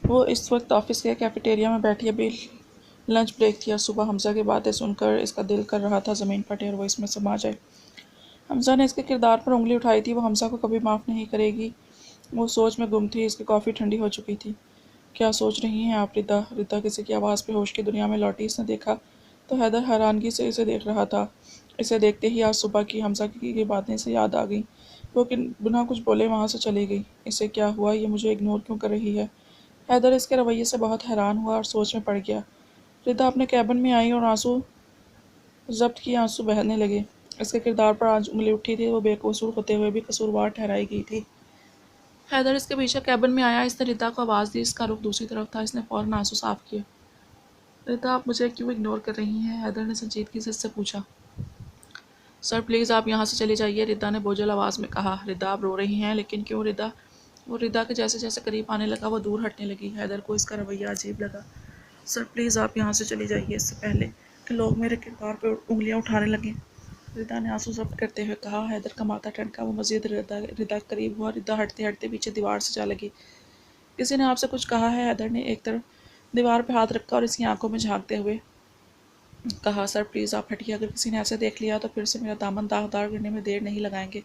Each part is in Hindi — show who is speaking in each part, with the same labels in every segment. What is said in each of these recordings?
Speaker 1: वो इस वक्त ऑफिस के कैफेटेरिया में बैठी अभी लंच ब्रेक थी और सुबह हमजा की बातें सुनकर इसका दिल कर रहा था ज़मीन फटे और वो इसमें समा जाए। हमजा ने इसके किरदार पर उंगली उठाई थी, वो हमजा को कभी माफ़ नहीं करेगी। वो सोच में गुम थी, इसकी कॉफ़ी ठंडी हो चुकी थी। क्या सोच रही हैं आप रिदा? रिदा किसी की आवाज़ पे होश की दुनिया में लौटी। इसने देखा तो हैदर हैरानगी से इसे देख रहा था। इसे देखते ही आज सुबह की हमजा की बातें इसे याद आ गईं। वो कि बिना कुछ बोले वहाँ से चली गई। इसे क्या हुआ? ये मुझे इग्नोर क्यों कर रही है? हैदर इसके रवैये से बहुत हैरान हुआ और सोच में पड़ गया। रिदा अपने कैबिन में आई और आंसू जब्त किए आंसू बहने लगे। इसके किरदार पर आज उंगली उठी थी, वो बेकसूर होते हुए भी कसूरवार ठहराई गई थी। हैदर इसके पीछे कैबिन में आया। इसने रिदा को आवाज़ दी। इसका रुख दूसरी तरफ था। इसने फौरन आंसू साफ किए। रिदा, आप मुझे क्यों इग्नोर कर रही हैं? हैदर ने संजीदगी से इससे पूछा। सर प्लीज़ आप यहाँ से चली जाइए, रिदा ने बोझल आवाज़ में कहा। रिदा, आप रो रही हैं, लेकिन क्यों रिदा? वो रिदा के जैसे जैसे करीब आने लगा वो दूर हटने लगी। हैदर को इसका रवैया अजीब लगा। सर प्लीज़ आप यहाँ से चली जाइए, इससे पहले कि लोग मेरे किरदार पर उंगलियाँ उठाने लगें, रिदा ने आंसू जब्त करते हुए कहा। हैदर का माथा ठनका। वो मजीद रिदा के करीब हुआ। रिदा हटते हटते पीछे दीवार से जा लगी। किसी ने आपसे कुछ कहा है? हैदर ने एक तरफ दीवार पर हाथ रखा और इसकी आंखों में झांकते हुए कहा। सर प्लीज़ आप हटिए, अगर किसी ने ऐसे देख लिया तो फिर से मेरा दामन दागदार करने में देर नहीं लगाएंगे।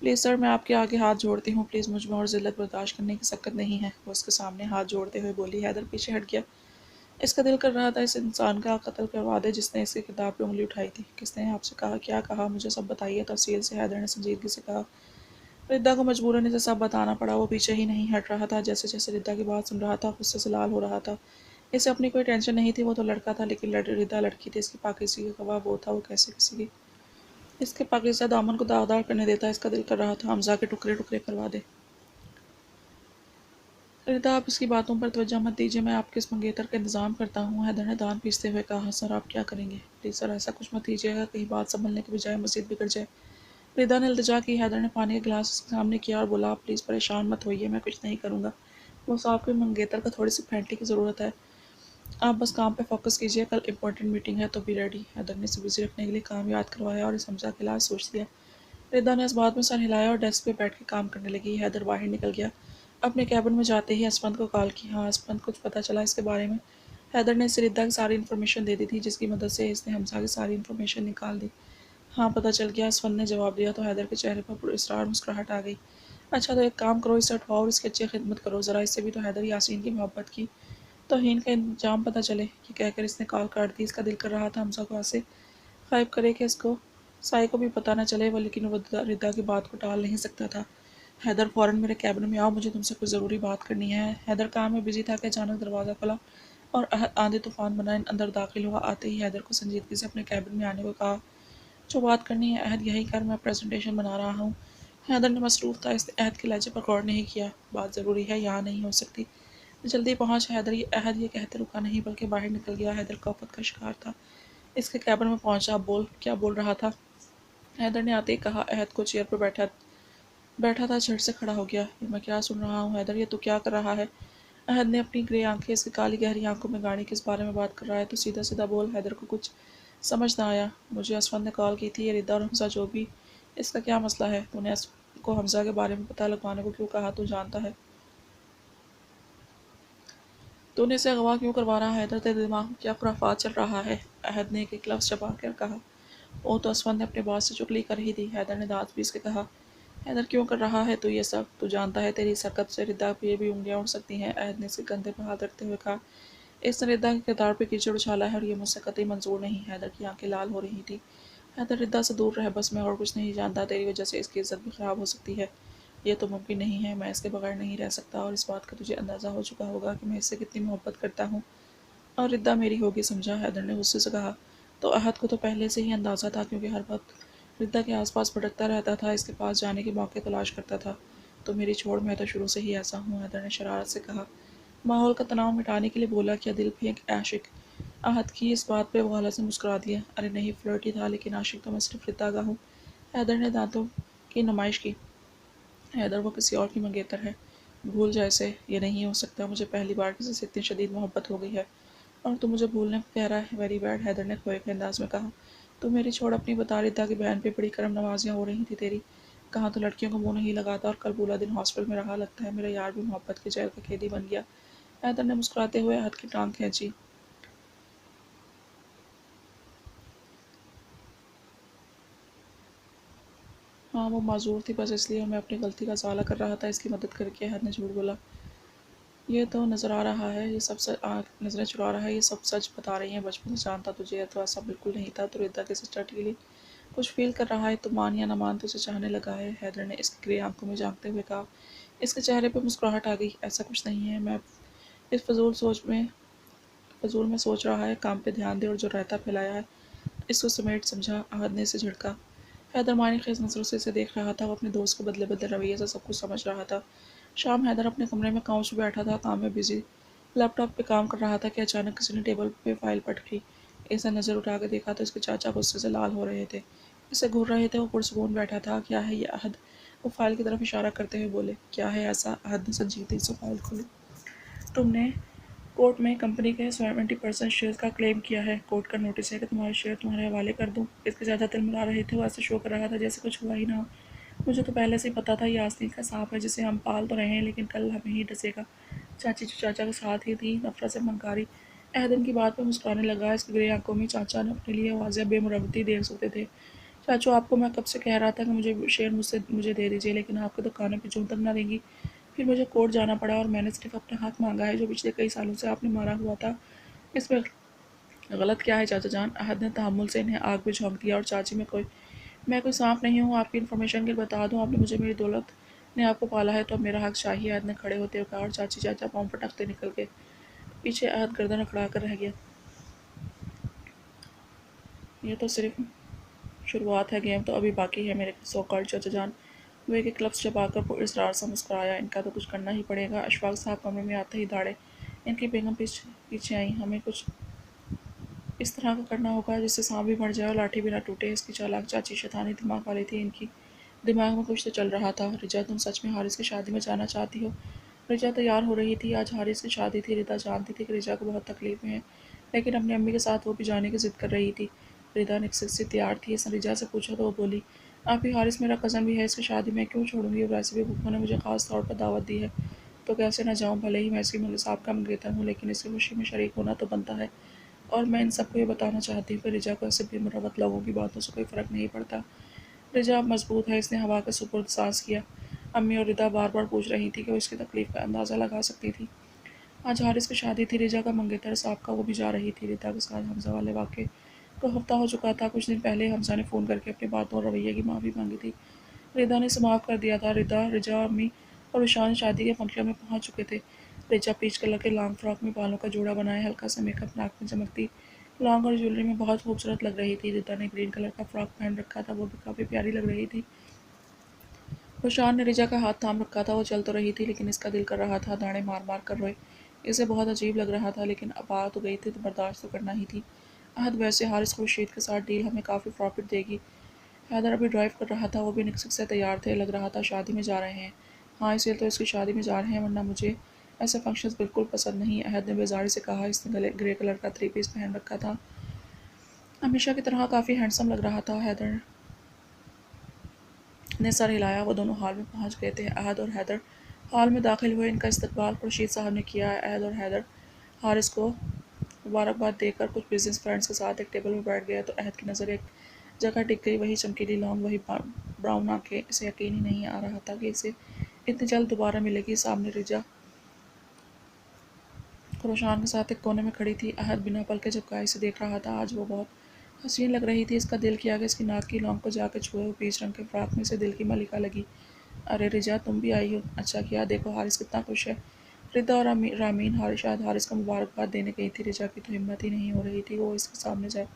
Speaker 1: प्लीज़ सर, मैं आपके आगे हाथ जोड़ती हूँ, प्लीज़ मुझ में और जिल्लत बर्दाश्त करने की सकत नहीं है, वो उसके सामने हाथ जोड़ते हुए बोली। हैदर पीछे हट गया। इसका दिल कर रहा था इस इंसान का कत्ल करवा दे जिसने इसके किताब पे उंगली उठाई थी। किसने आपसे कहा? क्या कहा? मुझे सब बताइए तफसील से, हैदर ने संजीदगी से कहा। रिद्दा को मजबूरन इसे सब बताना पड़ा। वो पीछे ही नहीं हट रहा था। जैसे जैसे रिद्दा की बात सुन रहा था गुस्से से लाल हो रहा था। इसे अपनी कोई टेंशन नहीं थी। वो तो लड़का था, लेकिन रिद्दा लड़की थी। इसकी पाकिज़गी का गवाह वो था। वो कैसे किसी की इसके पाकिज़ा दामन को दागदार करने देता? इसका दिल कर रहा था हमजा के टुकड़े टुकड़े करवा दे। रिदा, आप इसकी बातों पर तवज्जो मत दीजिए, मैं आपके इस मंगेतर का इंतज़ाम करता हूँ, हैदर ने दांत पीसते हुए कहा। सर आप क्या करेंगे? प्लीज़ सर ऐसा कुछ मत कीजिएगा, कहीं बात संभलने के बजाय मज़ीद बिगड़ जाए। रिदा ने इल्तिजा की। हैदर ने पानी का गिलास उसके सामने किया और बोला, आप प्लीज़ परेशान मत होइए, मैं कुछ नहीं करूँगा। बस आपके मंगेतर को थोड़ी सी फ्रेंडली की ज़रूरत है। आप बस काम पे फोकस कीजिए, कल इंपॉर्टेंट मीटिंग है तो भी रेडी। हैदर ने इसे बिजी रखने के लिए काम याद करवाया और इस हमजा के इलाज सोच दिया। रिदा ने इस बात में सर हिलाया और डेस्क पे बैठ के काम करने लगी। हैदर बाहर निकल गया। अपने कैबिन में जाते ही असफंद को कॉल की। हाँ असफंद, कुछ पता चला इसके बारे में? हैदर ने इसे रिदा की सारी इन्फॉर्मेशन दे दी थी, जिसकी मदद से इसने हमजा की सारी इन्फॉर्मेशन निकाल दी। हाँ पता चल गया, असफंद ने जवाब दिया तो हैदर के चेहरे पर पुरस्कार मुस्कुराहट आ गई। अच्छा तो एक काम करो, इसे उठवाओ और इसकी अच्छी खिदमत करो ज़रा, इससे भी तो हैदर यासीन की मोहब्बत की तौहीन का इंजाम पता चले। ये कहकर इसने कॉल काट दी। इसका दिल कर रहा था हमजा को ऐसे गायब करे कि इसको साई को भी पता न चले, वो लेकिन वो रिदा की बात को टाल नहीं सकता था। हैदर फ़ौरन मेरे कैबिन में आओ, मुझे तुमसे कोई ज़रूरी बात करनी है। हैदर काम में बिजी था कि अचानक दरवाज़ा खुला और आंधी तूफान बनाए अंदर दाखिल हुआ। आते ही हैदर को संजीदगी से अपने कैबिन में आने को कहा। जो बात करनी है अहद यही कर, मैं प्रेजेंटेशन बना रहा हूँ। हैदर ने मसरूफ़ था, इसने अहद के लहजे पर गौर नहीं किया। बात ज़रूरी है, यहाँ नहीं हो सकती, जल्दी पहुँच। हैदर ये अहद ये कहते रुका नहीं बल्कि बाहर निकल गया। हैदर कौफत का शिकार था। इसके कैबिन में पहुँचा। बोल, क्या बोल रहा था? हैदर ने आते ही कहा। अहद को चेयर पर बैठा बैठा था झट से खड़ा हो गया। ये मैं क्या सुन रहा हूँ हैदर, ये तू क्या कर रहा है? अहद ने अपनी ग्रे आंखें इसकी काली गहरी आंखों में गाड़ी किस बारे में बात कर रहा है, तो सीधा सीधा बोल। हैदर को कुछ समझ ना आया। मुझे असफन ने कॉल की थी, ये रिदा और हमजा जो भी, इसका क्या मसला है? तूने को हमजा के बारे में पता लगवाने को क्यों कहा? तू जानता है तूने इसे अगवा क्यों करवा रहा है? हैदर, तेरे दिमाग में क्या खुराफात चल रहा है? अहद ने एक लफ्ज़ चबा कर कहा। वो तो असफन ने अपने बात से चुगली कर ही दी। हैदर ने दांत पीस के कहा। हैदर, क्यों कर रहा है तू ये सब? तू जानता है तेरी इस हरकत से रिदा पे भी उंगलियां उठ सकती हैं। अहद ने इसके कंधे पर हाथ रखते हुए कहा। इसने रिदा के किरदार पे कीचड़ उछाला है और ये मुझसे कतई मंजूर नहीं। हैदर की आंखें लाल हो रही थी। हैदर, रिदा से दूर रह बस, मैं और कुछ नहीं जानता, तेरी वजह से इसकी इज्जत भी ख़राब हो सकती है। ये तो मुमकिन नहीं है, मैं इसके बगैर नहीं रह सकता और इस बात का तुझे अंदाज़ा हो चुका होगा कि मैं इससे कितनी मोहब्बत करता हूँ और रिद्दा मेरी होगी, समझा? हैदर ने गुस्से से कहा। तो अहद को तो पहले से ही अंदाज़ा था, क्योंकि हर वक्त रिद्दा के आसपास भटकता रहता था, इसके पास जाने के मौके तलाश करता था। तो मेरी छोड़, मैं तो शुरू से ही ऐसा हूँ, हैदर ने शरारत से कहा। माहौल का तनाव मिटाने के लिए बोला, क्या दिल भी एक आशिक? अहद की इस बात पे वो हल्का से मुस्कुरा दिया। अरे नहीं, फ्लर्ट ही था, लेकिन आशिक तो मैं सिर्फ रिद्दा का हूँ। हैदर ने दांतों की नुमाइश की। हैदर, वो किसी और की मंगेतर है, भूल जा इसे, ये नहीं हो सकता, मुझे पहली बार किसी से इतनी शदीद मोहब्बत हो गई है और तू मुझे भूलने को कह रहा है। वेरी बैड, हैदर ने खोए के अंदाज में कहा। तू मेरी छोड़, अपनी बता। रिदा की बहन पे बड़ी करम नवाजियाँ हो रही थी तेरी, कहाँ तो लड़कियों को मुँह नहीं लगाता और कल पूरा दिन हॉस्टल में रहा, लगता है मेरा यार भी मोहब्बत के जहर का कैदी बन गया। हैदर ने मुस्कुराते हुए हाथ की टांग खींची। हाँ, वो माजूर थी, बस इसलिए मैं अपनी गलती का साला कर रहा था इसकी मदद करके। हैदर ने झूठ बोला। ये तो नज़र आ रहा है, ये सब नज़रें चुरा रहा है, ये सब सच बता रही हैं। बचपन से जानता तुझे, तो ऐसा बिल्कुल नहीं था। तो रिदा के सिस्टर के लिए कुछ फील कर रहा है, तो मान या ना मान, तो उसे चाहने लगा है। हैदर ने इसकी ग्रे आंखों में झांकते हुए कहा। इसके चेहरे पर मुस्कुराहट आ गई। ऐसा कुछ नहीं है, मैं इस फजूल में सोच रहा है। काम पे ध्यान दे, और जो रायता फैलाया है इसको समेट, समझा। अहद ने इसे झिड़का। हैदर मानी खेज नज़रों से इसे देख रहा था। वो अपने दोस्त के बदले बदले रवैये से सब कुछ समझ रहा था। शाम हैदर अपने कमरे में काउच पर बैठा था, काम में बिजी लैपटॉप पे काम कर रहा था कि अचानक किसी ने टेबल पे फाइल पटकी। इसे नज़र उठा कर देखा तो इसके चाचा गुस्से से लाल हो रहे थे, इसे घूर रहे थे। वो पुरसकून बैठा था। क्या है ये अहद? वो फाइल की तरफ इशारा करते हुए बोले। क्या है ऐसा? अहद ने संजीदगी से फाइल खोली। तुमने कोर्ट में कंपनी के 70% शेयर का क्लेम किया है। कोर्ट का नोटिस है कि तुम्हारे शेयर तुम्हारे हवाले कर दूं। इसके ज़्यादा तिलमिला रहे थे। वो ऐसे शो कर रहा था जैसे कुछ हुआ ही ना हो। मुझे तो पहले से ही पता था ये आस्तीन का सांप है जिसे हम पाल तो रहे हैं, लेकिन कल हमें ही डसेगा। चाची जो चाचा के साथ ही थी, नफरत से मंकारी। अहदन की बात पर मुस्कुराने लगा। इसकी ग्रे आंखों में चाचा ने अपने लिए वाज़ेह बेमुरवती देख सकते थे। चाचू, आपको मैं कब से कह रहा था कि मुझे दे दीजिए, लेकिन आपके दुकानों पे जूं तक ना देंगी। फिर मुझे कोर्ट जाना पड़ा, और मैंने सिर्फ अपना हक मांगा है जो पिछले कई सालों से आपने मारा हुआ था। इसमें गलत क्या है चाचा जान? अहद ने तहम्मुल से इन्हें आग में झोंक दिया। और चाची, मैं कोई सांप नहीं हूँ। आपकी इन्फॉर्मेशन के लिए बता दूँ, आपने मुझे, मेरी दौलत ने आपको पाला है, तो अब मेरा हक चाहिए। अहद ने खड़े होते हुए कहा। और चाची चाचा पाँव पटकते निकल गए। पीछे अहद गर्दन अकड़ा कर रह गया। ये तो सिर्फ शुरुआत है, गेम तो अभी बाकी है मेरे सो कॉल्ड चाचा जान। वो एक क्लब्स जब आकर पुरस्कार सा मुस्कुराया। इनका तो कुछ करना ही पड़ेगा। अशफाक साहब कमरे में आते ही दाड़े इनकी बेगम पीछे आई। हमें कुछ इस तरह का करना होगा जिससे सांप भी मर जाए और लाठी भी ना टूटे। इसकी चालाक चाची शैतानी दिमाग वाली थी। इनकी दिमाग में कुछ तो चल रहा था। रिजा, तुम सच में हारिस की शादी में जाना चाहती हो? रिजा तैयार हो रही थी। आज हारिस की शादी थी। रिदा जानती थी कि रिजा को बहुत तकलीफ में है, लेकिन अपनी अम्मी के साथ वो भी जाने की जिद कर रही थी। रिदा निकसित से तैयार थी। इसने रिजा से पूछा तो वो बोली, आप ही हारिस मेरा कज़न भी है, इसकी शादी मैं क्यों छोड़ूंगी? और वैसे भी बुप्पो ने मुझे ख़ास तौर पर दावत दी है, तो कैसे ना जाऊँ? भले ही मैं इसकी मौलवी साहब का मंगेतर हूँ, लेकिन इसकी खुशी में शरीक होना तो बनता है। और मैं इन सबको ये बताना चाहती हूँ कि रिजा को ऐसे बेमुरवत लोगों की बातों से कोई फ़र्क नहीं पड़ता। रिजा अब मजबूत है। इसने हवा के सुपुर्द सांस किया। अम्मी और रिदा बार बार पूछ रही थी कि वो इसकी तकलीफ का अंदाज़ा लगा सकती थी। आज हारिस की शादी थी। रिजा का मंगेतर साहब का वो भी जा रही थी। रिदा के साथ हमजा वाले वाक़े को हफ्ता हो चुका था। कुछ दिन पहले हमजा ने फ़ोन करके अपनी बातों और रवैये की माफ़ी मांगी थी। रिदा ने इसे माफ़ कर दिया था। रिजा, अम्मी और विशान शादी के फंक्शन में पहुंच चुके थे। रिजा पीच कलर के लॉन्ग फ्रॉक में बालों का जोड़ा बनाए, हल्का सा मेकअप, नाक में चमकती लॉन्ग और ज्वेलरी में बहुत खूबसूरत लग रही थी। रिदा ने ग्रीन कलर का फ्रॉक पहन रखा था, वो भी काफ़ी प्यारी लग रही थी। रुशान ने रिजा का हाथ थाम रखा था। वो चल तो रही थी, लेकिन इसका दिल कर रहा था दाने मार मार कर रोए। इसे बहुत अजीब लग रहा था, लेकिन अब आ तो गई थी तो बर्दाश्त तो करना ही थी। अहद, वैसे हारिस खुर्शीद के साथ डील हमें काफ़ी प्रॉफिट देगी। हैदर अभी ड्राइव कर रहा था। वो भी निकसिक से तैयार थे। लग रहा था शादी में जा रहे हैं। हाँ, इसलिए तो इसकी शादी में जा रहे हैं, वरना मुझे ऐसे फंक्शंस बिल्कुल पसंद नहीं। अहद ने बेजारी से कहा। इसने गले ग्रे कलर का थ्री पीस पहन रखा था। हमेशा की तरह काफ़ी हैंडसम लग रहा था। हैदर ने सर हिलाया। वो दोनों हॉल में पहुंच गए थे। अहद और हैदर हॉल में दाखिल हुए। इनका इस्तकबाल खुर्शीद साहब ने किया। अहद और हैदर हारिस को मुबारकबाद देकर कुछ बिजनेस फ्रेंड्स के साथ एक टेबल पर बैठ गया, तो अहद की नज़र एक जगह टिक गई। वही चमकीली लॉन्ग, वही ब्राउन आंखें। इसे यकीन ही नहीं आ रहा था कि इसे इतनी जल्द दोबारा मिलेगी। सामने रिजा रोशान के साथ एक कोने में खड़ी थी। अहद बिना पल के झपकाए इसे देख रहा था। आज वो बहुत हसीन लग रही थी। इसका दिल किया कि इसकी नाक की लौंग को जाकर छुए। वो पीच रंग के फ्रॉक में से दिल की मलिका लगी। अरे रिजा, तुम भी आई हो? अच्छा किया। देखो हारिस कितना खुश है। रिदा और रामीन शायद हारिस को मुबारकबाद देने गई थी। रिजा की तो हिम्मत ही नहीं हो रही थी वो इसके सामने जाए।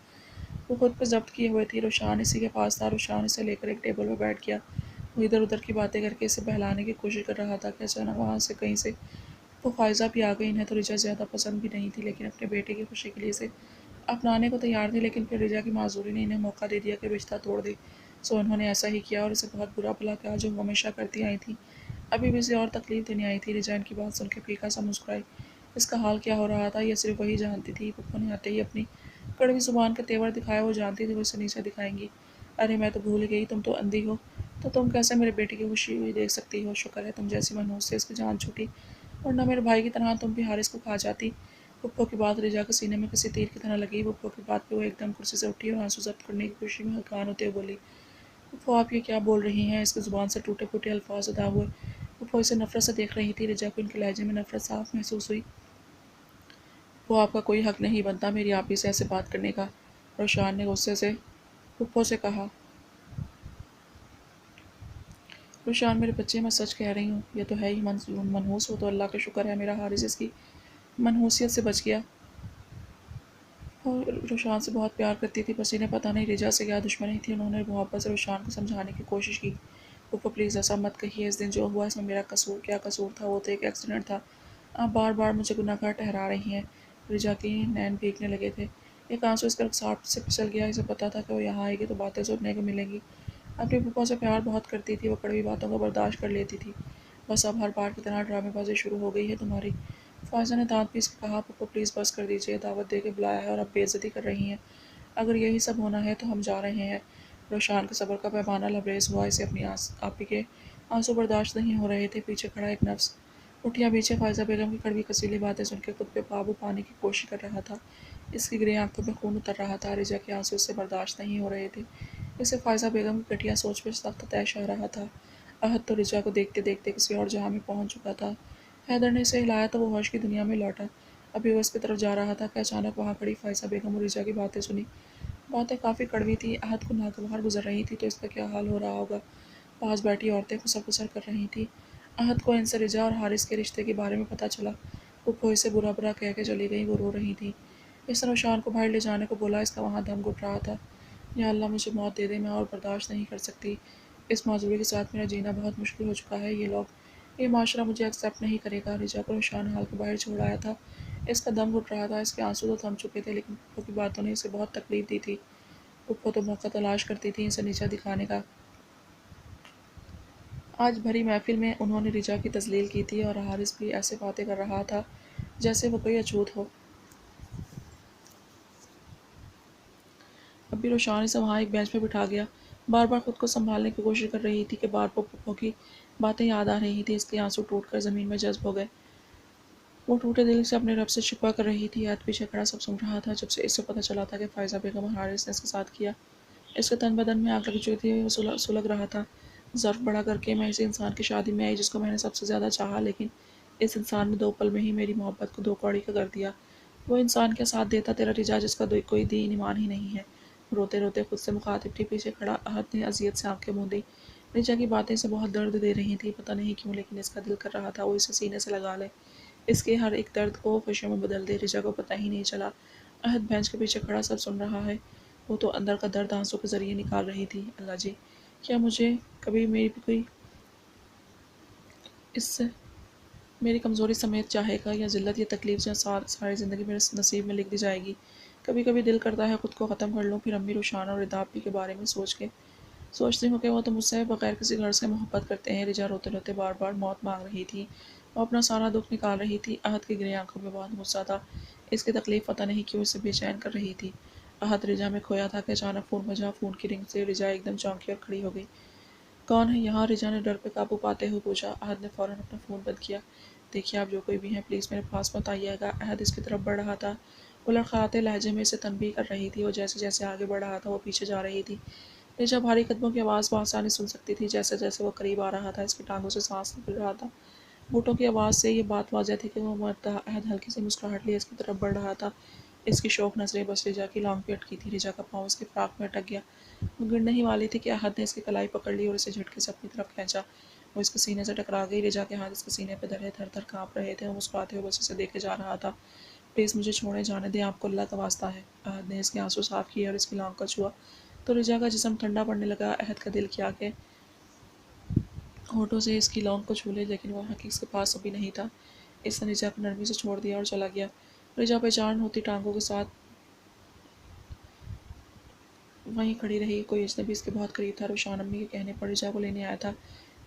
Speaker 1: वो खुद पर जब्त किए हुए थी। रोशान इसी के पास था। रोशान इसे लेकर एक टेबल पर बैठ गया। वो इधर उधर की बातें करके इसे बहलाने की कोशिश कर रहा था कि अचानक वहाँ से कहीं से वो फ़ायज़ा भी आ गई। इन्हें तो रिजा ज़्यादा पसंद भी नहीं थी, लेकिन अपने बेटे की खुशी के लिए इसे अपनाने को तैयार थी। लेकिन फिर रिजा की माजूरी ने इन्हें मौका दे दिया कि रिश्ता तोड़ दे। सो उन्होंने ऐसा ही किया, और इसे बहुत बुरा भला कहा जो वो हमेशा करती आई थी। अभी भी इसे और तकलीफ देने आई थी। रिजा इनकी बात सुन के फीका सा मुस्कुराई। इसका हाल क्या हो रहा था यह सिर्फ वही जानती थी। पप्पू ने आते ही अपनी कड़वी जुबान के तेवर दिखाया। वो जानती थी वो इसे नीचे दिखाएंगी। अरे मैं तो भूल गई, तुम तो अंधी हो, तो तुम कैसे मेरे बेटे की खुशी हुई देख सकती हो? शुक्र है तुम जैसी मनहूस से इसकी जान छूटी। वरना मेरे भाई की तरह तुम भी हारिस को खा जाती। पुप्पो की बात रिजा के सीने में किसी तीर की तरह लगी। पुप्पो की बात पे वो एकदम कुर्सी से उठी और आंसू जब्त करने की खुशी में हल्कान होते हुए बोली, पुप्पो आप ये क्या बोल रही हैं? इसकी ज़ुबान से टूटे फूटे अल्फाज अदा हुए। पुप्पो इसे नफरत से देख रही थी। रिजा को इनके लहजे में नफरत साफ महसूस हुई। वो आपका कोई हक नहीं बनता मेरी आप ही से ऐसे बात करने का, रोशान ने गुस्से से पुप्पो से कहा। रोशान मेरे बच्चे, मैं सच कह रही हूँ, ये तो है ही मनहूस। हो तो अल्लाह का शुक्र है मेरा हारिस इसकी मनहूसियत से बच गया। और रोशान से बहुत प्यार करती थी, बस इन्हें पता नहीं रिजा से क्या दुश्मनी थी। उन्होंने मोहब्बत से रोशान को समझाने की कोशिश की। पप्पा प्लीज़ ऐसा मत कहिए, इस दिन जो हुआ इसमें मेरा कसूर क्या? कसूर था? वो तो एक एक्सीडेंट था। आप बार बार मुझे गुनहगार ठहरा रही हैं। रिजा के नैन भीगने लगे थे। एक आंसू इसका साठ से फिसल गया। इसे पता था कि वो यहाँ आएगी तो बातें सुनने को मिलेंगी। अपनी पप्पा से प्यार बहुत करती थी, वो कड़वी बातों को बर्दाश्त कर लेती थी। बस अब हर बार की तरह ड्रामेबाजी शुरू हो गई है तुम्हारी। फ़ायज़ा ने दाँत पीस के कहा, पप्पो प्लीज़ बस कर दीजिए, दावत दे के बुलाया है और अब बेइज्जती कर रही हैं। अगर यही सब होना है तो हम जा रहे हैं। रोशान के सब्र का पैमाना लबरेज हुआ। इसे अपनी आपी के आंसू बर्दाश्त नहीं हो रहे थे। पीछे खड़ा एक नफ्स उठिया पीछे फ़ायज़ा बेगम की कड़वी कसीली बातें सुन के खुद पे काबू पाने की कोशिश कर रहा था। इसकी ग्रे आंखों में खून उतर रहा था। रिजा के आंसू इससे बर्दाश्त नहीं हो रहे थे। इसे फ़ायज़ा बेगम की घटिया सोच पर सख्त तैश आ रहा था। अहद तो रिजा को देखते देखते किसी और जहाँ में पहुँच चुका था। हैदर ने इसे हिलाया तो वो होश की दुनिया में लौटा। अभी वो इसकी तरफ जा रहा था कि अचानक वहाँ खड़ी फ़ायज़ा बेगम और रिजा की बातें सुनी। बातें काफ़ी कड़वी थी। अहद को नागवार गुजर रही थी तो इसका क्या हाल हो रहा होगा। पास बैठी औरतें खुसर-फुसर कर रही थीं। अहद को इनसे रिजा और हारिस के रिश्ते के बारे में पता चला। फूफो इसे बुरा-भला कह के चली गई। वो रो रही थी। इसने रोशान को बाहर ले जाने को बोला। इसका वहाँ दम घुट रहा था। या अल्लाह मुझे मौत दे दे, मैं और बर्दाश्त नहीं कर सकती। इस माजूरी के साथ मेरा जीना बहुत मुश्किल हो चुका है। ये माशरा मुझे एक्सेप्ट नहीं करेगा। रिजा को रोशान हाल के बाहर छोड़ आया था। इसका दम घुट रहा था। इसके आंसू तो थम चुके थे लेकिन फूफो की बातों ने इसे बहुत तकलीफ दी थी। फूफो तो मौका तलाश करती थी इसे नीचा दिखाने का। आज भरी महफिल में उन्होंने रिजा की तजलील की थी और हारिस भी ऐसे बातें कर रहा था जैसे वो कोई अछूत हो। अब भी रोशान इसे वहाँ एक बेंच पर बिठा गया। बार बार खुद को संभालने की कोशिश कर रही थी कि बार बार पप्पो की बातें याद आ रही थी। इसके आंसू टूटकर ज़मीन में जज्ब हो गए। वो टूटे दिल से अपने रब से शिकवा कर रही थी। हाथ पीछे खड़ा सब सुन रहा था। जब से इसे पता चला था कि फ़ायज़ा बेगम और हारिस ने इसके साथ किया, इसके तन बदन में आग लग चुकी थी। वो सुलग रहा था। ज़र्फ़ बड़ा करके मैं इस इंसान की शादी में आई जिसको मैंने सबसे ज़्यादा चाहा, लेकिन इस इंसान ने 2 पल में ही मेरी मोहब्बत को 2 कौड़ी का कर दिया। वो इंसान क्या साथ देता तेरा रिजा जिसका कोई दीन ईमान ही नहीं है। रोते रोते खुद से मुखातिब थी। पीछे खड़ा अहद ने अजियत से आंखें मूंदी। रिजा की बातें इसे बहुत दर्द दे रही थी, पता नहीं क्यों, लेकिन इसका दिल कर रहा था वो इसे सीने से लगा ले, इसके हर एक दर्द को खुशियों में बदल दे। रिजा को पता ही नहीं चला। अहद बेंच के पीछे खड़ा सब सुन रहा है। वो तो अंदर का दर्द आंसू के ज़रिए निकाल रही थी। अल्लाह जी, क्या मुझे कभी मेरी भी कोई इस मेरी कमज़ोरी समेत चाहेगा, या ज़िल्लत या तकलीफ़ जो सारी ज़िंदगी मेरे नसीब में लिख दी जाएगी। कभी कभी दिल करता है खुद को ख़त्म कर लूँ। फिर अम्मी, रुशान और रिदापी के बारे में सोचती हूँ कि वो तो मुझसे बग़ैर किसी गर्ज़ के मोहब्बत करते हैं। रिजा रोते रोते बार बार मौत मांग रही थी। वो अपना सारा दुख निकाल रही थी। अहद की ग्रे आंखों में बहुत गुस्सा था। इसकी तकलीफ़ पता नहीं क्यों इसे बेचैन कर रही थी। अहद रिजा में खोया था कि अचानक फ़ोन बजा। फ़ोन की रिंग से रिजा एकदम चौंकी और खड़ी हो गई। कौन है यहाँ? रिजा ने डर पे काबू पाते हुए पूछा। अहद ने फ़ौरन अपना फ़ोन बंद किया। देखिए, आप जो कोई भी हैं प्लीज़ मेरे पास मत आइएगा। अहद इसकी तरफ बढ़ रहा था। वो लड़खड़ाते लहजे में इसे तनबीह कर रही थी। वो जैसे जैसे आगे बढ़ रहा था वो पीछे जा रही थी। रिजा भारी कदमों की आवाज़ बआसानी सुन सकती थी। जैसे जैसे वो करीब आ रहा था इसकी टांगों से सांस निकल रहा था। घुटनों की आवाज़ से ये बात वाज़ेह थी कि वो मरता। अहद हल्की सी मुस्कुराहट लिए इसकी तरफ बढ़ रहा था। इसकी शौक नज़रें बस रिजा की लॉन्ग पे अटकी थी। रिजा का पाँव इसके फ्राक में अटक गया। वो गिरने ही वाली थी कि अहद ने इसकी कलाई पकड़ ली और इसे झटके से अपनी तरफ खींचा। वो इसके सीने से टकरा गई। रिजा के हाथ इसके सीने पर धरे थर थर काँप रहे थे। वो मुस्कुराते हुए बस इसे देखे जा रहा था। प्लीज़ मुझे छोड़े जाने दें, आपको अल्लाह का वास्ता है। अहद ने इसके आंसू साफ किए और इसकी लॉन्ग को छुआ तो रिजा का जिस्म ठंडा पड़ने लगा। अहद का दिल किया कि होठों से इसकी लौंग को छू ले, लेकिन वह हक इसके पास अभी नहीं था। इसने रिजा को नरमी से छोड़ दिया और चला गया। रिजा बेजान होती टांगों के साथ वहीं खड़ी रही। कोई अजनबी इसके बहुत करीब था। रोशान अम्मी के कहने पर रिजा को लेने आया था।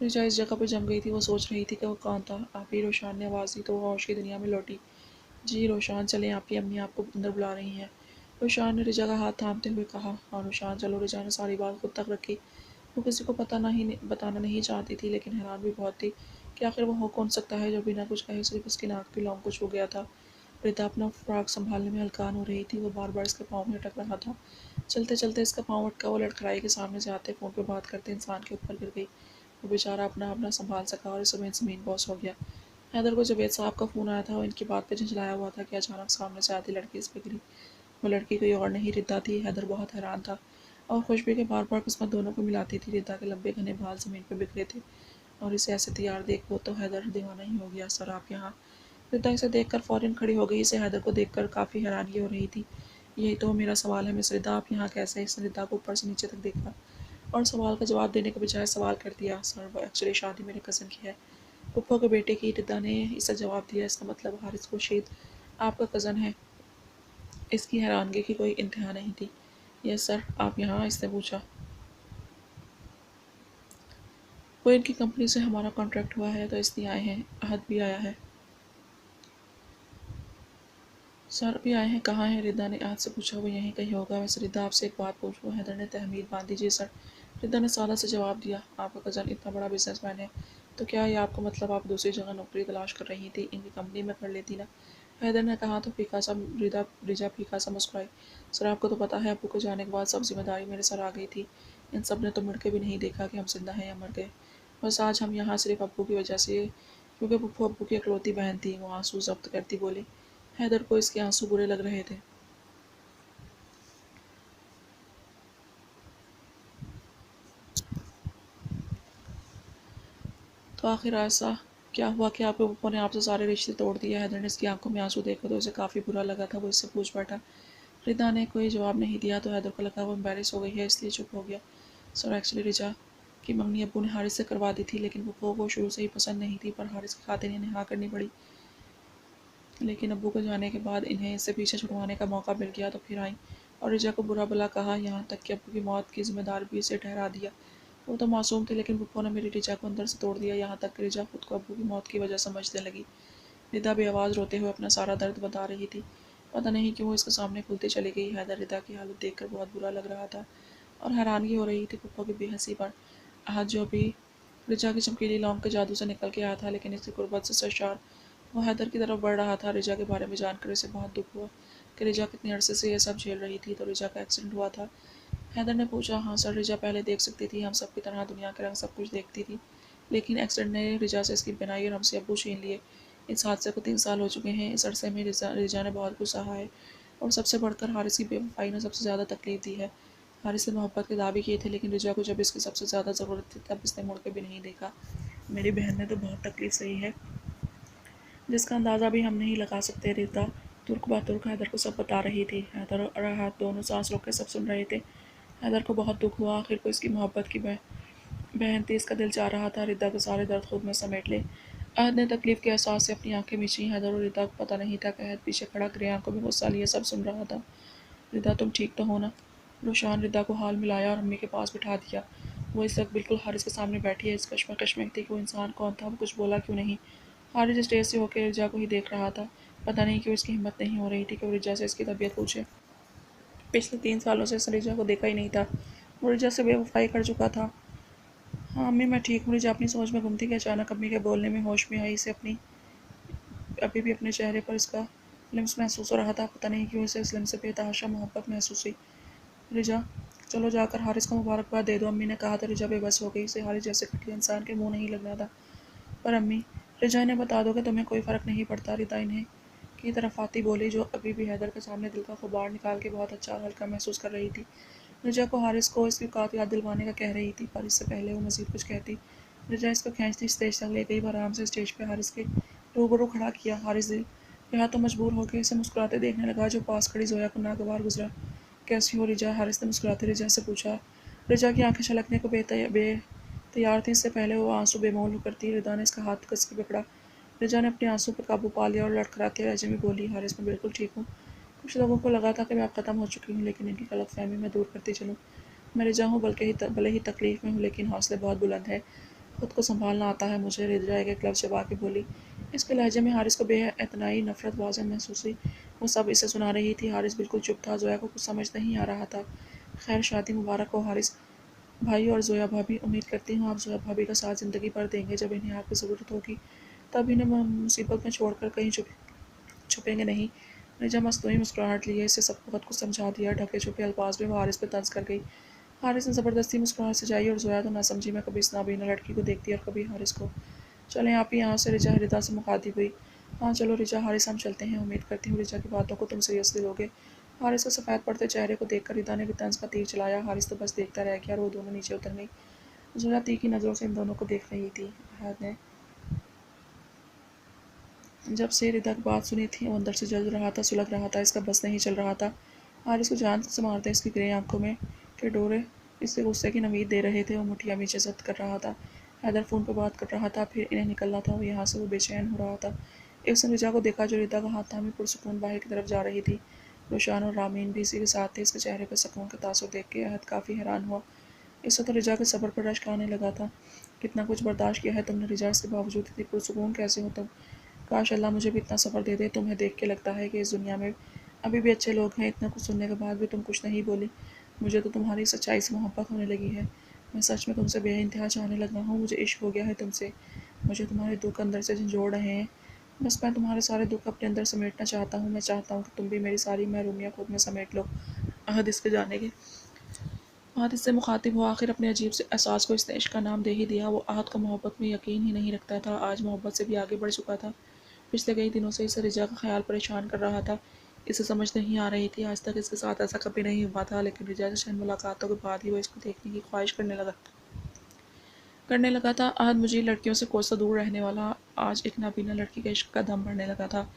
Speaker 1: रिजा इस जगह पर जम गई थी। वो सोच रही थी कि वो कौन था। आप ही? रोशान ने आवाज़ दी तो वो होश की दुनिया में लौटी। जी रोशान, चलें, आपकी अम्मी आपको अंदर बुला रही हैं। रोशान ने रिजा का हाथ थामते हुए कहा। हाँ रोशान चलो। रिजा ने सारी बात खुद तक रखी। वो किसी को बताना नहीं चाहती थी, लेकिन हैरान भी बहुत थी कि आखिर वो हो कौन सकता है जो बिना कुछ कहे सिर्फ उसकी नाक की लौंग को छू गया था। रिता अपना फ्रॉक संभालने में हलकान हो रही थी। वो बार बार इसके पाँव में अटक रहा था। चलते चलते इसका पाँव अटका। वो लड़खड़ाई के सामने से आते फ़ोन पे बात करते इंसान के ऊपर गिर गई। वो बेचारा अपना अपना संभाल सका और इस समय ज़मीन बॉस हो गया। हैदर को जवेद साहब का फ़ोन आया था। वो इनकी बात पे झंझलाया हुआ था कि अचानक सामने से आती लड़की इस पे गिरी। वो लड़की कोई और नहीं रिता थी। हैदर बहुत हैरान था और खुशबू के बार बार किस्मत दोनों को मिलाती थी। रिता के लंबे घने बाल ज़मीन पर बिखरे थे और इसे ऐसे तैयार देख वो तो हैदर दीवाना ही हो गया। सर आप यहाँ। रिता इसे देखकर फ़ौरन खड़ी हो गई। इसे हैदर को देखकर काफ़ी हैरानगी हो रही थी। यही तो मेरा सवाल है मिस रिता, आप यहाँ कैसे? इसने रिता को ऊपर से नीचे तक देखा और सवाल का जवाब देने के बजाय सवाल कर दिया। सर एक्चुअली शादी मेरे कज़न की है, फूफा के बेटे की। रिता ने इसे जवाब दिया। इसका मतलब हारिस खुर्शीद आपका कज़न है? इसकी हैरानगी की कोई इंतहा नहीं थी। यस सर, आप यहाँ? इसने पूछा। वो इनकी कंपनी से हमारा कॉन्ट्रैक्ट हुआ है तो इसलिए आए हैं। अहद भी आया है। सर भी आए हैं। कहाँ है? रिदा ने आज से पूछा। वो यहीं कहीं होगा। वैसे रिदा आपसे एक बात पूछूं? हैदर ने तहमीद बांधी। जी सर। रिदा ने सादा से जवाब दिया। आपका कज़न इतना बड़ा बिजनेसमैन है तो क्या ये आपका मतलब आप दूसरी जगह नौकरी तलाश कर रही थी? इनकी कंपनी में कर लेती ना। हैदर ने कहा तो फीका सा रिजा फीका सा मुस्कुराई। सर आपको तो पता है अब्बू के जाने के बाद सब जिम्मेदारी मेरे सर आ गई थी। इन सब ने तो मुड़ के भी नहीं देखा कि हम जिंदा हैं या मर गए। बस आज हम यहाँ सिर्फ अब्बू की वजह से, क्योंकि पप्पू अब्बू की इकलौती बहन थी। वो आंसू जब्त करती बोली। हैदर को इसके आंसू बुरे लग रहे थे। तो आखिर ऐसा क्या हुआ कि आपके पप्पू ने आपसे सारे रिश्ते तोड़ दिए? हैदर ने इसकी आंखों में आंसू देखा तो उसे काफ़ी बुरा लगा था। वो इससे पूछ बैठा। रिदा ने कोई जवाब नहीं दिया तो हैदर को लगा वो एम्बेरस हो गई है, इसलिए चुप हो गया। सर एक्चुअली रिजा की मंगनी अब्बू ने हारिस से करवा दी थी, लेकिन पप्पू को शुरू से ही पसंद नहीं थी, पर हारिस की खातिर इन्हें हाँ करनी पड़ी। लेकिन अब्बू को जाने के बाद इन्हें इससे पीछे छुड़वाने का मौका मिल गया तो फिर आई और रिजा को बुरा भला कहा, यहाँ तक कि अब्बू की मौत की जिम्मेदार भी इसे ठहरा दिया। वो तो मासूम थी, लेकिन पप्पू ने मेरी रिजा को अंदर से तोड़ दिया। यहाँ तक कि रिजा खुद को अब्बू की मौत की वजह समझने लगी। रिदा बेआवाज़ रोते हुए अपना सारा दर्द बता रही थी। पता नहीं क्यों वो इसके सामने खुलती चली गई। हैदर रिदा की हालत देखकर बहुत बुरा लग रहा था और हैरानगी हो रही थी पप्पू की बेहसी पर। आज जो भी रिजा की चमकीली लौंग के जादू से निकल के आया था, लेकिन इसकी गुर्बत से सरशार वो हैदर की तरफ बढ़ रहा था। रिजा के बारे में जानकर इसे बहुत दुख हुआ कि रिजा कितने अरसे से ये सब झेल रही थी। तो रिजा का एक्सीडेंट हुआ था? हैदर ने पूछा। हाँ सर, रिजा पहले देख सकती थी, हम सब की तरह दुनिया के रंग सब कुछ देखती थी, लेकिन एक्सीडेंट ने रिजा से इसकी बिनाई और हमसे अब्बू छीन लिए। इस हादसे को 3 साल हो चुके हैं। इस अरसे में रिजा ने बहुत कुछ सहा है और सबसे बढ़कर हारिस की बेवफाई ने सबसे ज़्यादा तकलीफ दी है। हारिस से मोहब्बत के दावे किए थे, लेकिन रिजा को जब इसकी सबसे ज़्यादा ज़रूरत थी तब इसने मुड़ के भी नहीं देखा। मेरी बहन ने तो बहुत तकलीफ सही है, जिसका अंदाज़ा भी हम नहीं लगा सकते। रीता तुर्क ब तुर्क हैदर को सब बता रही थी। हैदर और राहत दोनों सांस रोक के सब सुन रहे थे। हैदर को बहुत दुख हुआ। आखिर को इसकी मोहब्बत की बहन थी, इसका दिल चाह रहा था रिदा के सारे दर्द खुद में समेट ले। अहद ने तकलीफ के एहसास से अपनी आंखें मीची। हैदर और रिदा को पता नहीं था कि अहद पीछे खड़ा ग्रे आंखों में गुस्सा लिए सब सुन रहा था। रिदा तुम ठीक तो हो ना? रोशान रिदा को हाल मिलाया और अम्मी के पास बिठा दिया। वो इस वक्त बिल्कुल हारिस के सामने बैठी है। इस कश्मकश में थी कि वो इंसान कौन था, वो कुछ बोला क्यों नहीं। हारिस स्टेज से होकर रिजा को ही देख रहा था। पता नहीं क्यों इसकी हिम्मत नहीं हो रही थी कि वो रिजा से इसकी तबीयत पूछे। पिछले 3 सालों से इसने रिजा को देखा ही नहीं था। वो रिजा से बेवफाई कर चुका था। हाँ अम्मी मैं ठीक हूँ। रिजा अपनी सोच में गुम थी कि अचानक अम्मी के बोलने में होश में आई। इसे अपनी अभी भी अपने चेहरे पर इसका लिम्स महसूस हो रहा था। पता नहीं क्यों इसे इस लिम्स से बेतहाशा मोहब्बत महसूस हुई। रिजा चलो जाकर हारिस को मुबारकबाद दे दो, अम्मी ने कहा तो रिजा बेबस हो गई। इसे हारिस जैसे घटिया इंसान के मुंह नहीं लगना था। पर अम्मी रिजा इन्हें बता दो कि तुम्हें कोई फ़र्क नहीं पड़ता। रिदा इन्हें की तरफ आती बोली, जो अभी भी हैदर के सामने दिल का गुबार निकाल के बहुत अच्छा और हल्का महसूस कर रही थी। रिजा को हारिस को इसकी औकात याद दिलवाने का कह रही थी, पर इससे पहले वो मज़ीद कुछ कहती रिजा इसको खींचती स्टेज तक ले गई। वो आराम से स्टेज पर हारिस के रूबरू खड़ा किया। हारिस दिल यहाँ तो मजबूर होकर इसे मुस्कुराते देखने लगा, जो पास खड़ी जोया को नागवार गुजरा। कैसी हो रिजा? हारिस ने मुस्कुराते रिजा से पूछा। रिजा की आंखें छलकने को तैयार थी। इससे पहले वो आंसू बेमौल करती। रिदा ने इसका हाथ कस के पकड़ा। रिजा ने अपने आंसू पर काबू पा लिया और लड़खड़ाते लहजे में बोली, हारिस मैं बिल्कुल ठीक हूँ। कुछ लोगों को लगा था कि मैं अब ख़त्म हो चुकी हूँ, लेकिन इनकी गलतफहमी मैं दूर करती चलूँ। मैं रिजा हूँ, भले ही तकलीफ़ में हूँ, लेकिन हौसले बहुत बुलंद है। खुद को संभालना आता है मुझे। रिजा एक एक लफ्ज़ चबा के बोली। इसके लहजे में हारिस को बेइतनाई नफरत वाज़ेह महसूस हुई। वो सब इसे सुना रही थी। हारिस बिल्कुल चुप था। जोया को कुछ समझ नहीं आ रहा था। खैर शादी मुबारक हो हारिस। भाई और जोया भाभी, उम्मीद करती हूँ आप जोया भाभी का साथ ज़िंदगी भर देंगे। जब इन्हें आपकी ज़रूरत होगी तब इन्हें मुसीबत में छोड़कर कहीं छुपेंगे नहीं। रिचा मस्तूरी मुस्कुराहट लिए इसे सब बहुत कुछ समझा दिया। ढके छुपे अल्फाज में वो हारिस पे तंज कर गई। हारिस ने ज़बरदस्ती मुस्कुराहट सजाई और जोया तो ना समझी में कभी इस नाबीना लड़की को देखती और कभी हारिस को। चलें आप ही यहाँ से, रिचा हृदा से मुखातिब हुई। हाँ चलो रिचा, हारिस हम चलते हैं। उम्मीद करती हूँ रिचा की बातों को तुम सीरियसली लोगे। हारिस के सफ़ेद पड़ते चेहरे को देखकर रिदा ने भी तंज का तीर चलाया। हारिस तो बस देखता रह गया और वो दोनों नीचे उतर गई। जोया तीखी नज़रों से इन दोनों को देख रही थी। अहद ने जब से रिदा की बात सुनी थी वो अंदर से जल रहा था, सुलग रहा था, इसका बस नहीं चल रहा था। हारिस को जान से मारते इसकी ग्रे आंखों में के डोरे इससे गुस्से की नमीद दे रहे थे। वो मुठिया नीचे जब्त कर रहा था। हैदर फ़ोन पर बात कर रहा था, फिर इन्हें निकलना था और यहाँ से वो बेचैन हो रहा था। एक उसने रिजा को देखा जो रिदा का हाथ थामे पुरसुकून बाहर की तरफ जा रही थी। रोशान और रामीन भी इसी के साथ थे। इसके चेहरे पर सुकून का तासुर देख के अहद काफ़ी हैरान हुआ। इस वक्त रिजा के सब्र पर रश्क आने लगा था। कितना कुछ बर्दाश्त किया है तुमने रिजा, इसके बावजूद इतनी पुरसुकून कैसे हो तुम? काश अल्लाह मुझे भी इतना सब्र दे दे। तुम्हें देख के लगता है कि इस दुनिया में अभी भी अच्छे लोग हैं। इतना कुछ सुनने के बाद भी तुम कुछ नहीं बोली। मुझे तो तुम्हारी सच्चाई से मोहब्बत होने लगी है। मैं सच में तुमसे बेइंतहा चाहने लगा हूँ। मुझे इश्क हो गया है तुमसे। मुझे तुम्हारे दुख अंदर से झंझोड़ रहे हैं। बस मैं तुम्हारे सारे दुख अपने अंदर समेटना चाहता हूँ। मैं चाहता हूँ कि तुम भी मेरी सारी महरूमियाँ खुद में समेट लो। अहद इसके जाने के बाद इससे मुखातिब हो। आखिर अपने अजीब से एहसास को इसने इश्क का नाम दे ही दिया। वो अहद का मोहब्बत में यकीन ही नहीं रखता था। आज मोहब्बत से भी आगे बढ़ चुका था। पिछले कई दिनों से इसे रिजा का ख्याल परेशान कर रहा था। इसे समझ नहीं आ रही थी, आज तक इसके साथ ऐसा कभी नहीं हुआ था, लेकिन रिजा से चंद मुलाकातों के बाद ही वो इसको देखने की ख्वाहिश करने लगा था। आज मुझे लड़कियों से कोसों दूर रहने वाला आज एक नाबीना लड़की का इश्क का दम भरने लगा था।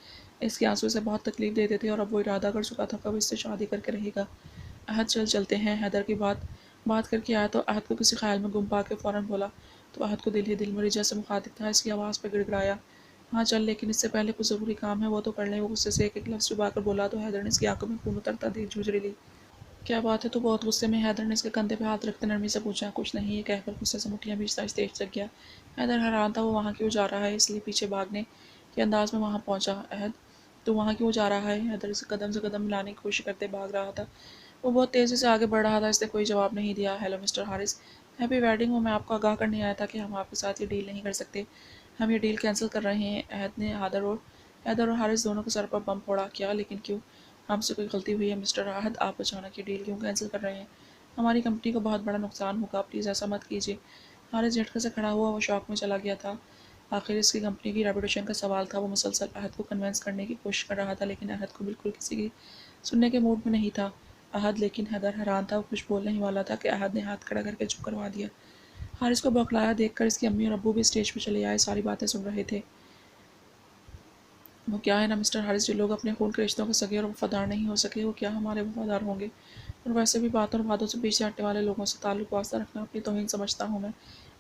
Speaker 1: इसके आंसू इसे बहुत तकलीफ देते थे और अब वो इरादा कर चुका था कब इससे शादी करके रहेगा। अहद चलते हैं। हैदर की बात बात करके आया तो अहद को किसी ख्याल में गुम पा के फ़ौरन बोला तो अहद को दिल ही दिल में रिजा से मुखातिब था। इसकी आवाज़ पर गिड़गिड़ाया, हाँ चल, लेकिन इससे पहले कुछ ज़रूरी काम है, वो तो कर लें। वो गुस्से से एक एक लफ्ज़ चुबा कर बोला तो हैदर ने इसकी आंखों में खून उतरता देख झुंझरी ली। क्या बात है, तू बहुत गुस्से में? हैदर ने इसके कंधे पे हाथ रखते नरमी से पूछा। कुछ नहीं, ये कहकर गुस्से से मुठ्ठियाँ भींचता स्टेज तक गया। हैदर हैरान था वो वहाँ क्यों जा रहा है, इसलिए पीछे भागने के अंदाज में वहाँ पहुँचा। अहद, तू वहाँ क्यों जा रहा है? हैदर इसे कदम से कदम मिलाने की कोशिश करते भाग रहा था। वो बहुत तेज़ी से आगे बढ़ रहा था। इसने कोई जवाब नहीं दिया। Hello mister Haris, happy wedding. वो मैं आपको आगाह करने आया था कि हम आपके साथ ये डील नहीं कर सकते। हम ये डील कैंसिल कर रहे हैं। अहद ने हैदर और हारिस दोनों के सर पर बम फोड़ा। क्या? लेकिन क्यों? हमसे कोई गलती हुई है मिस्टर अहद? आप अचानक ये डील क्यों कैंसिल कर रहे हैं? हमारी कंपनी को बहुत बड़ा नुकसान होगा, प्लीज़ ऐसा मत कीजिए। हारिस झटके से खड़ा हुआ, वो शॉक में चला गया था। आखिर इसकी कंपनी की रेपुटेशन का सवाल था। वो मुसलसल अहद को कन्विंस करने की कोशिश कर रहा था, लेकिन अहद को बिल्कुल किसी की सुनने के मूड में नहीं था। अहद लेकिन हैदर हैरान था। वो कुछ बोलने ही वाला था कि अहद ने हाथ खड़ा करके चुप करवा दिया। हारिस को बौखलाया देखकर इसकी अम्मी और अब्बू भी स्टेज पर चले आए, सारी बातें सुन रहे थे। वो क्या है ना मिस्टर हारिस, जो लोग अपने खून के रिश्तों के सगे और वफादार नहीं हो सके, वो क्या हमारे वफादार होंगे? और वैसे भी बातों और वादों से पीछे हटने वाले लोगों से ताल्लुक वास्ता रखना अपनी तौहीन समझता हूँ मैं।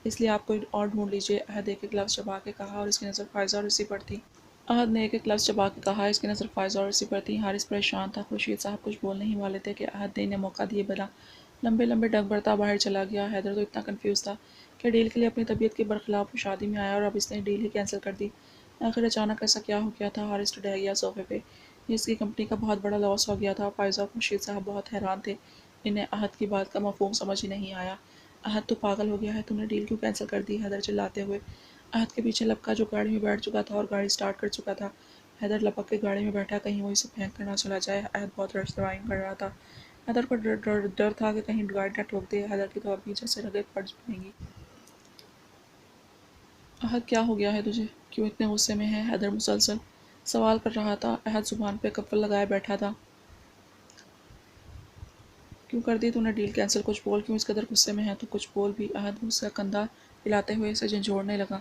Speaker 1: इसलिए आप कोई और ढूंढ लीजिए। अहद एक एक लफ्ज़ चबा के कहा और इसकी नज़र फायजा और इसी पर थी। अहद ने एक एक लफ्ज़ चबा के कहा, इसकी नज़र फायजा और इसी पर थी। हारिस परेशान था। खुर्शीद साहब कुछ बोलने ही वाले थे कि अहद ने इन्हें मौका दिए बिना लंबे लंबे डग बढ़ता बाहर चला गया। हैदर तो इतना कन्फ्यूज़ था कि डील के लिए अपनी तबीयत के बरखिलाफ वो शादी में आया और अब इसने डील ही कैंसिल कर दी। आखिर अचानक ऐसा क्या हो गया था? हारिस डह गया सोफे पे। इसकी कंपनी का बहुत बड़ा लॉस हो गया था। फायजा और खुर्शीद साहब बहुत हैरान थे। इन्हें अहद की बात का मफहूम समझ ही नहीं आया। अहद तो पागल हो गया है, तूने डील क्यों कैंसिल कर दी? हैदर चिल्लाते हुए अहद के पीछे लपका जो गाड़ी में बैठ चुका था और गाड़ी स्टार्ट कर चुका था। हैदर लपक के गाड़ी में बैठा, कहीं वो इसे फेंक कर ना चला जाए। अहद बहुत रश ड्राइविंग कर रहा था। हैदर को डर था कि कहीं गाड़ी ना ठोक दे। हैदर की तो अभी जैसे रगें फट जाएंगी। अहद, क्या हो गया है तुझे? क्यों इतने गुस्से में है? हैदर मुसलसल सवाल कर रहा था। अहद जुबान पे कफ़ल लगाए बैठा था। क्यों कर दी तूने डील कैंसिल? कुछ बोल, क्यों इस कदर गुस्से में है? तो कुछ बोल भी। अहद उसका कंधा हिलाते हुए इसे झंझोड़ने लगा।